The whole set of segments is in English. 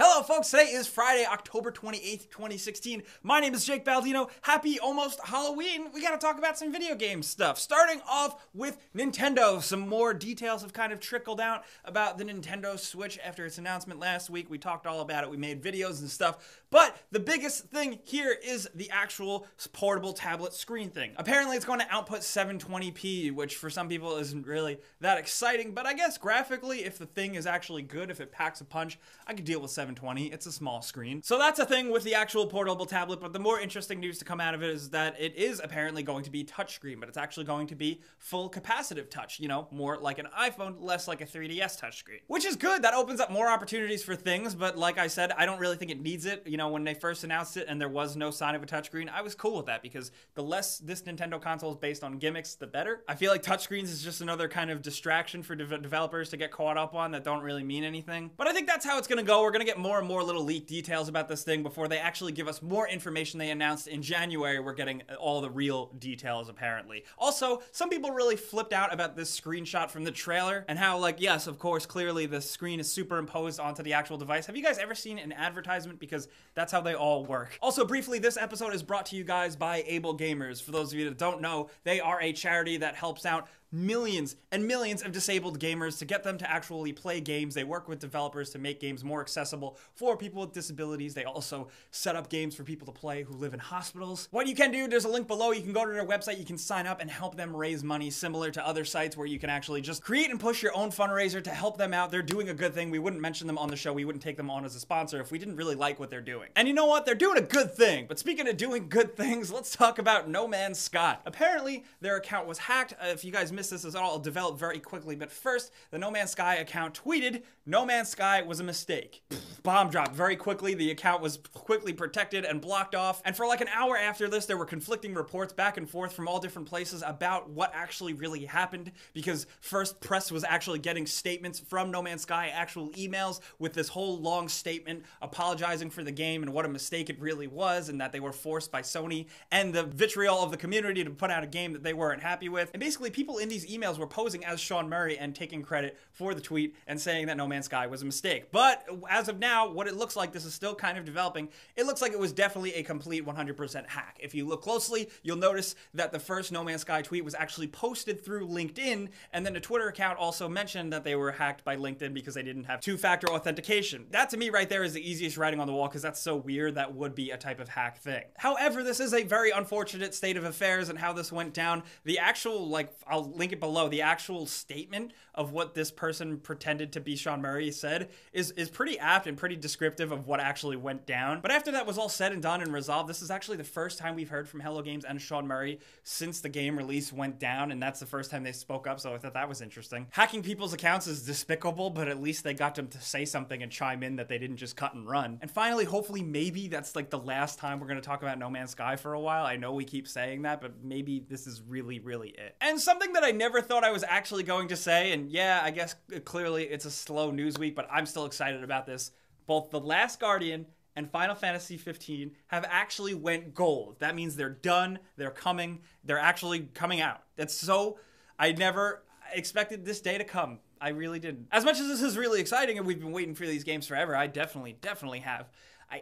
Hello folks, today is Friday, October 28th, 2016. My name is Jake Baldino. Happy almost Halloween. We gotta talk about some video game stuff. Starting off with Nintendo. Some more details have kind of trickled out about the Nintendo Switch after its announcement last week. We talked all about it, we made videos and stuff. But the biggest thing here is the actual portable tablet screen thing. Apparently it's going to output 720p, which for some people isn't really that exciting, but I guess graphically, if the thing is actually good, if it packs a punch, I could deal with 720. It's a small screen. So that's a thing with the actual portable tablet, but the more interesting news to come out of it is that it is apparently going to be touchscreen, but it's actually going to be full capacitive touch, you know, more like an iPhone, less like a 3DS touchscreen. Which is good, that opens up more opportunities for things, but like I said, I don't really think it needs it. You know, when they first announced it and there was no sign of a touchscreen, I was cool with that because the less this Nintendo console is based on gimmicks, the better. I feel like touchscreens is just another kind of distraction for developers to get caught up on that don't really mean anything. But I think that's how it's gonna go. We're gonna get more and more little leaked details about this thing before they actually give us more information. They announced in January we're getting all the real details apparently. Also, some people really flipped out about this screenshot from the trailer and how, like, yes, of course, clearly the screen is superimposed onto the actual device. Have you guys ever seen an advertisement? Because that's how they all work. Also, briefly, this episode is brought to you guys by Able Gamers. For those of you that don't know, they are a charity that helps out millions and millions of disabled gamers to get them to actually play games. They work with developers to make games more accessible for people with disabilities. They also set up games for people to play who live in hospitals. What you can do, there's a link below. You can go to their website, you can sign up and help them raise money, similar to other sites where you can actually just create and push your own fundraiser to help them out. They're doing a good thing. We wouldn't mention them on the show. We wouldn't take them on as a sponsor if we didn't really like what they're doing. And you know what? They're doing a good thing. But speaking of doing good things, let's talk about No Man's Sky. Apparently, their account was hacked. If you guys missed this, it's all developed very quickly, but first, the No Man's Sky account tweeted, "No Man's Sky was a mistake." Bomb dropped very quickly. The account was quickly protected and blocked off, and for like an hour after this, there were conflicting reports back and forth from all different places about what actually really happened, because first, press was actually getting statements from No Man's Sky, actual emails with this whole long statement apologizing for the game and what a mistake it really was, and that they were forced by Sony and the vitriol of the community to put out a game that they weren't happy with. And basically, people in these emails were posing as Sean Murray and taking credit for the tweet and saying that No Man's Sky was a mistake. But as of now, what it looks like, this is still kind of developing, it looks like it was definitely a complete 100% hack. If you look closely, you'll notice that the first No Man's Sky tweet was actually posted through LinkedIn, and then the Twitter account also mentioned that they were hacked by LinkedIn because they didn't have two-factor authentication. That to me right there is the easiest writing on the wall, because that's so weird. That would be a type of hack thing. However, this is a very unfortunate state of affairs and how this went down. The actual, like, I'll link it below, the actual statement of what this person pretended to be Sean Murray said is pretty apt and pretty descriptive of what actually went down. But after that was all said and done and resolved, this is actually the first time we've heard from Hello Games and Sean Murray since the game release went down, and that's the first time they spoke up, so I thought that was interesting. Hacking people's accounts is despicable, but at least they got them to say something and chime in that they didn't just cut and run. And finally, hopefully, maybe that's like the last time we're going to talk about No Man's Sky for a while. I know we keep saying that, but maybe this is really, really it. And something that I never thought I was actually going to say, and yeah, I guess clearly it's a slow news week, but I'm still excited about this. Both The Last Guardian and Final Fantasy 15 have actually went gold. That means they're done, they're coming, they're actually coming out. That's so, I never expected this day to come. I really didn't. As much as this is really exciting and we've been waiting for these games forever, I definitely have.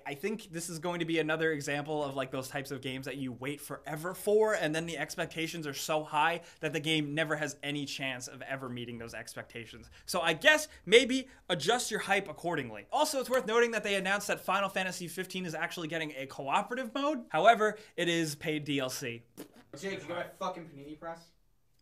I think this is going to be another example of like those types of games that you wait forever for, and then the expectations are so high that the game never has any chance of ever meeting those expectations. So I guess maybe adjust your hype accordingly. Also, it's worth noting that they announced that Final Fantasy 15 is actually getting a cooperative mode. However, it is paid DLC. Jake, did you get my fucking Panini press?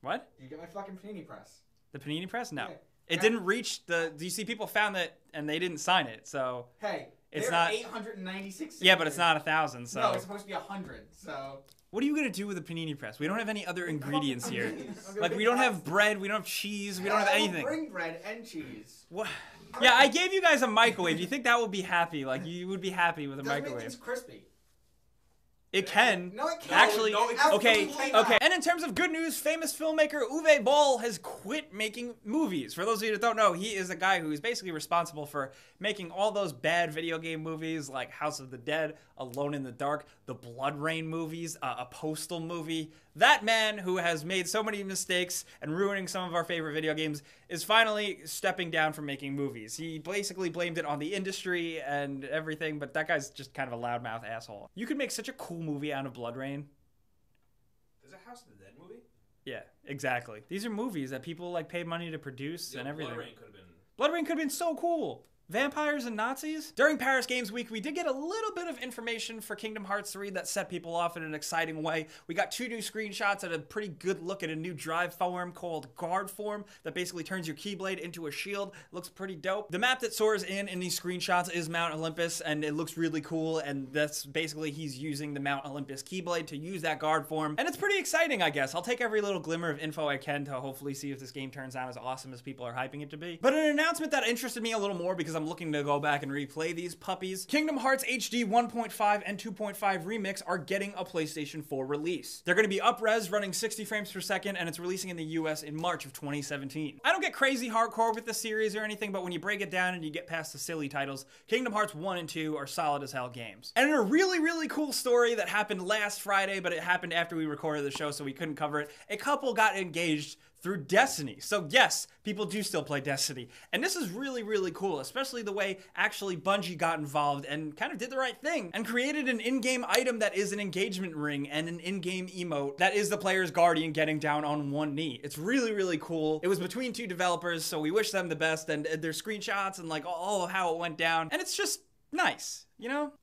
What? Did you get my fucking Panini press? The Panini press? No. Yeah. It didn't reach the... Do you see people found it and they didn't sign it, so... Hey. It's not 896. Yeah, but it's not 1,000. So no, it's supposed to be 100. So what are you gonna do with a panini press? We don't have any other ingredients here. Like we don't have bread, we don't have cheese, we don't have anything. Bring bread and cheese. What? Yeah, I gave you guys a microwave. You think that would be happy? Like you would be happy with a microwave? Make things crispy. It can. No, it can't. Actually, no, okay. And in terms of good news, famous filmmaker Uwe Boll has quit making movies. For those of you that don't know, he is a guy who is basically responsible for making all those bad video game movies like House of the Dead, Alone in the Dark, the Blood Rain movies, a Postal movie. That man who has made so many mistakes and ruining some of our favorite video games is finally stepping down from making movies. He basically blamed it on the industry and everything, but that guy's just kind of a loudmouth asshole. You could make such a cool movie out of Blood Rain. There's a House of the Dead movie? Yeah, exactly. These are movies that people like paid money to produce and everything. Blood Rain could have been so cool. Vampires and Nazis? During Paris Games Week, we did get a little bit of information for Kingdom Hearts 3 that set people off in an exciting way. We got 2 new screenshots and a pretty good look at a new drive form called Guard Form that basically turns your Keyblade into a shield. Looks pretty dope. The map that Sora's in these screenshots is Mount Olympus, and it looks really cool, and that's basically he's using the Mount Olympus Keyblade to use that Guard Form. And it's pretty exciting, I guess. I'll take every little glimmer of info I can to hopefully see if this game turns out as awesome as people are hyping it to be. But an announcement that interested me a little more because I'm looking to go back and replay these puppies. Kingdom Hearts HD 1.5 and 2.5 Remix are getting a PlayStation 4 release. They're going to be up-res, running 60 frames per second, and it's releasing in the US in March of 2017. I don't get crazy hardcore with the series or anything, but when you break it down and you get past the silly titles, Kingdom Hearts 1 and 2 are solid as hell games. And in a really, really cool story that happened last Friday, but it happened after we recorded the show, so we couldn't cover it, a couple got engaged through Destiny. So yes, people do still play Destiny. And this is really, really cool, especially the way actually Bungie got involved and kind of did the right thing and created an in-game item that is an engagement ring and an in-game emote that is the player's guardian getting down on one knee. It's really, really cool. It was between 2 developers, so we wish them the best, and their screenshots and like all of how it went down. And it's just nice, you know?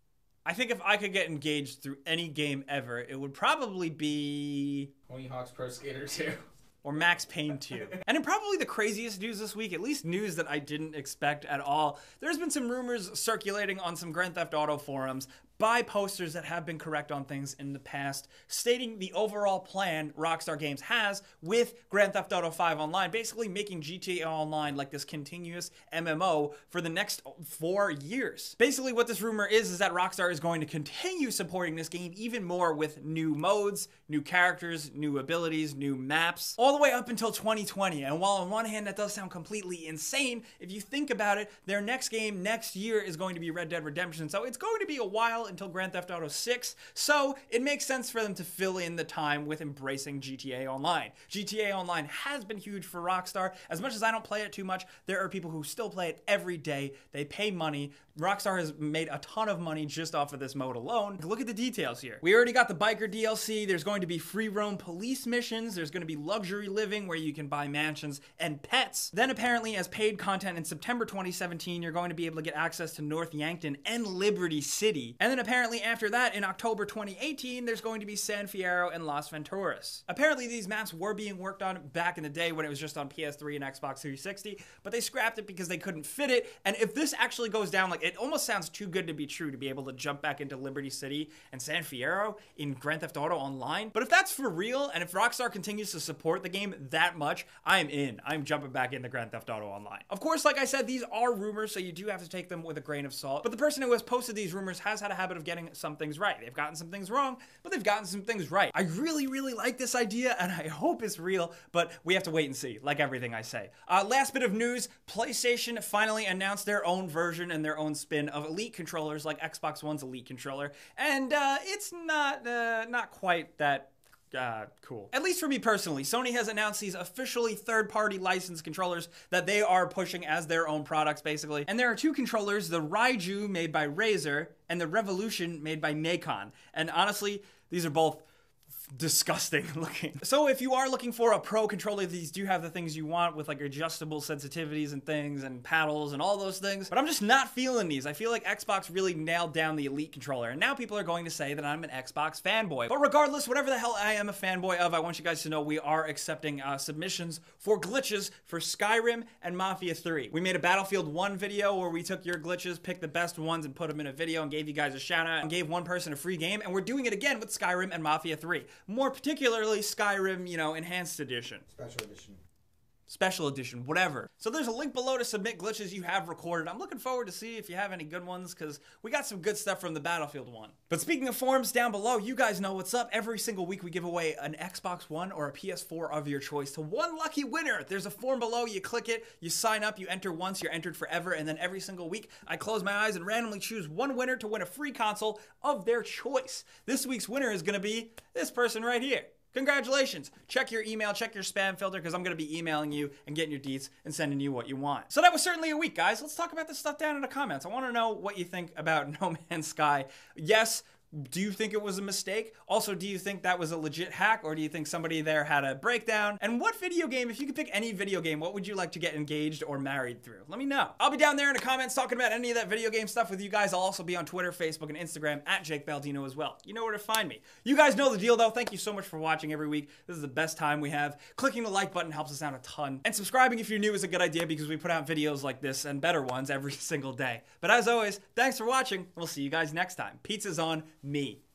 I think if I could get engaged through any game ever, it would probably be Tony Hawk's Pro Skater 2. or Max Payne 2. And in probably the craziest news this week, at least news that I didn't expect at all, there's been some rumors circulating on some Grand Theft Auto forums by posters that have been correct on things in the past, stating the overall plan Rockstar Games has with Grand Theft Auto 5 Online, basically making GTA Online like this continuous MMO for the next 4 years. Basically what this rumor is that Rockstar is going to continue supporting this game even more with new modes, new characters, new abilities, new maps, all the way up until 2020. And while on one hand that does sound completely insane, if you think about it, their next game next year is going to be Red Dead Redemption, so it's going to be a while until Grand Theft Auto 6, so it makes sense for them to fill in the time with embracing GTA Online. GTA Online has been huge for Rockstar. As much as I don't play it too much, there are people who still play it every day. They pay money. Rockstar has made a ton of money just off of this mode alone. Look at the details here. We already got the biker DLC. There's going to be free roam police missions. There's going to be luxury living where you can buy mansions and pets. Then apparently as paid content in September 2017, you're going to be able to get access to North Yankton and Liberty City. And then apparently after that, in October 2018, there's going to be San Fierro and Las Venturas. Apparently these maps were being worked on back in the day when it was just on PS3 and Xbox 360, but they scrapped it because they couldn't fit it. And if this actually goes down, like, it almost sounds too good to be true to be able to jump back into Liberty City and San Fierro in Grand Theft Auto Online. But if that's for real, and if Rockstar continues to support the game that much, I'm in. I'm jumping back into Grand Theft Auto Online. Of course, like I said, these are rumors, so you do have to take them with a grain of salt. But the person who has posted these rumors has had a habit of getting some things right. They've gotten some things wrong, but they've gotten some things right. I really, really like this idea, and I hope it's real, but we have to wait and see, like everything I say. Last bit of news, PlayStation finally announced their own version and their own spin of Elite controllers, like Xbox One's Elite controller, and it's not quite that cool. At least for me personally, Sony has announced these officially third-party licensed controllers that they are pushing as their own products, basically. And there are 2 controllers, the Raiju made by Razer and the Revolution made by Nacon. And honestly, these are both disgusting looking. So if you are looking for a pro controller, these do have the things you want with like adjustable sensitivities and things and paddles and all those things, but I'm just not feeling these. I feel like Xbox really nailed down the Elite controller, and now people are going to say that I'm an Xbox fanboy. But regardless, whatever the hell I am a fanboy of, I want you guys to know we are accepting submissions for glitches for Skyrim and Mafia 3. We made a Battlefield 1 video where we took your glitches, picked the best ones and put them in a video and gave you guys a shout out and gave one person a free game, and we're doing it again with Skyrim and Mafia 3. More particularly Skyrim, you know, Enhanced Edition. Special edition, whatever. So there's a link below to submit glitches you have recorded. I'm looking forward to see if you have any good ones, because we got some good stuff from the Battlefield one. But speaking of forums down below, you guys know what's up. Every single week we give away an Xbox One or a PS4 of your choice to one lucky winner. There's a form below, you click it, you sign up, you enter once, you're entered forever, and then every single week I close my eyes and randomly choose one winner to win a free console of their choice. This week's winner is gonna be this person right here. congratulations. Check your email, check your spam filter, because I'm going to be emailing you and getting your deets and sending you what you want. So that was certainly a week, guys. Let's talk about this stuff down in the comments. I want to know what you think about No Man's Sky. Yes, do you think it was a mistake? Also, do you think that was a legit hack, or do you think somebody there had a breakdown? And what video game, if you could pick any video game, what would you like to get engaged or married through? Let me know. I'll be down there in the comments talking about any of that video game stuff with you guys. I'll also be on Twitter, Facebook, and Instagram at Jake Baldino as well. You know where to find me. You guys know the deal, though. Thank you so much for watching every week. This is the best time we have. Clicking the like button helps us out a ton. And subscribing if you're new is a good idea, because we put out videos like this and better ones every single day. But as always, thanks for watching. We'll see you guys next time. Pizza's on me.